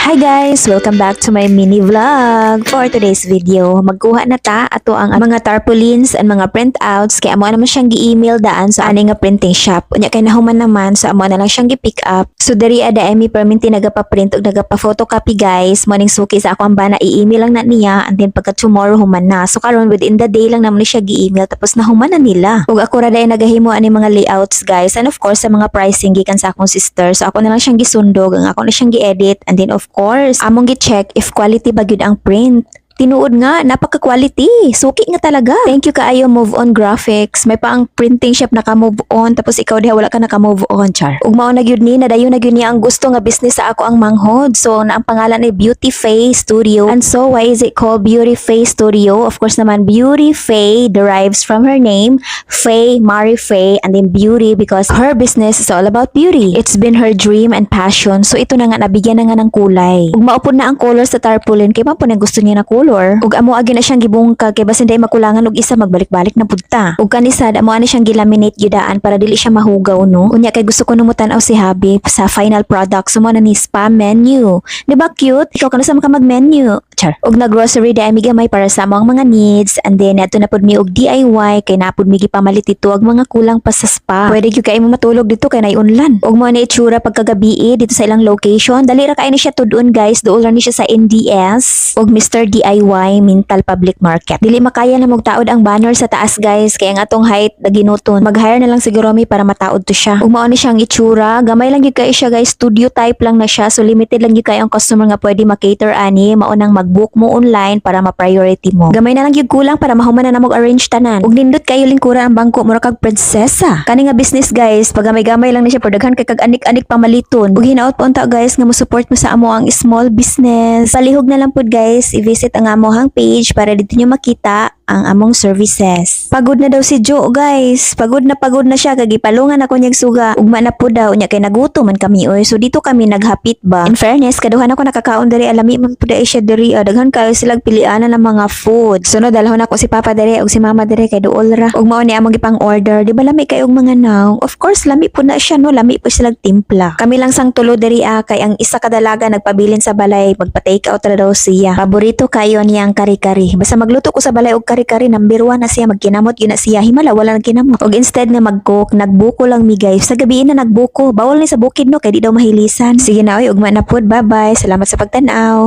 Hi guys! Welcome back to my mini vlog. For today's video, magkuha na ta ato ang mga tarpaulins and mga printouts kaya amo naman siyang gi-email daan sa ani nga printing shop. Unya kay nahuman naman so amo na lang siyang gi-pick up. So diri ada emi perminti nagapa-print ug nagapa-photocopy guys. Morning suki sa ako ang bana i-email lang na niya and then pagka tomorrow human na. So karon within the day lang naman siya gi-email tapos nahuman na nila. Ug ako ra day nagahimo ani mga layouts guys and of course sa mga pricing gikan sa akong sister. So ako na lang siyang gisundog, ang ako na siyang gi-edit and then of course, among gi-check if quality ba gyud ang print. Tinuod nga, napaka-quality. Suki nga talaga. Thank you kaayo Move On Graphics. May pa ang printing shop naka-move on tapos ikaw diha wala ka naka-move on, char. Ug mao na gyud ni nadayon na gyud niya ang gusto nga business sa ako ang manghod. So na ang pangalan ay Beauty Faye Studio. And so why is it called Beauty Faye Studio? Of course naman Beauty Faye derives from her name, Faye, Marie Faye, and then beauty because her business is all about beauty. It's been her dream and passion. So ito na nga nabigyan na nga ng kulay. Ug maupod na ang color sa tarpaulin kay mao na gusto niya na color. Ug amo agi na siyang gibungkag kay basin day makulangan og isa magbalik-balik na pudta. Ug kanisad amo ani siyang gilaminate gyudaan para dili siya mahugaw no. Unya kay gusto ko nung mutan-aw si Habib sa final product sumo na ni spa menu. Di ba cute? Ikaw kanus ka mag-menu. Char. Og na grocery day mi gamay para sa among mga needs and then ato na pud mi og DIY kay napud mi gipamalit dito og mga kulang pa sa spa. Pwede gyud kay mo matulog dito kay naiunlan. Og mo na itsura pagkagabi dito sa ilang location. Dali ra kay ni siya tudun guys. Duol ra ni siya sa NDS og Mr. DIY Mintal Public Market. Dili makaya na magtaod ang banner sa taas guys kay ang atong height naginuton. Mag-hire na lang siguro mi para mataod to siya. Ug mao ni siyang itsura. Gamay lang gyud kay siya guys. Studio type lang na siya. So limited lang gyud kay ang customer nga pwede ma-cater ani. Mao nang mag-book mo online para ma-priority mo. Gamay na lang gyud kulang para mahuman na namog arrange tanan. Ug nindot kayo lingkuran ang bangko mura kag prinsesa. Kani nga business guys, pag gamay-gamay lang ni siya pero daghan kay kag anik-anik pamaliton. Ug hinaot po unta guys nga mo support mo sa amo ang small business. Palihog na lang pud guys, i-visit ang amohang page para dito nyo makita ang among services. Pagod na daw si Joe guys. Pagod na siya kag ipalungan ako niyang suga. Ugma na po daw nya kay nagutom man kami oy. So dito kami naghapit ba. In fairness kaduhan ako nakakaon diri alami man pud ay siya diri. Daghan kayo silang pilianan ng mga food. Sunod dalhon ako si Papa diri ug si Mama diri kay duol ra. Ug mao ni among gipang order. Di ba lami kay og mga naw? Of course lami po na siya no. Lami po silang timpla. Kami lang sang tulo diri kay ang isa ka dalaga nagpabilin sa balay magpa-take out ra daw siya. Paborito kayo niyang kari-kari. Basta magluto ko sa balay og kari-kari number 1 na siya magkinamot yun na siya himala wala nang kinamot og instead nga mag-cook nagbuko lang mi guys sa gabi na nagbuko bawal ni sa bukid no kay di daw mahilisan sige na oy ugma na pod bye bye salamat sa pagtan-aw.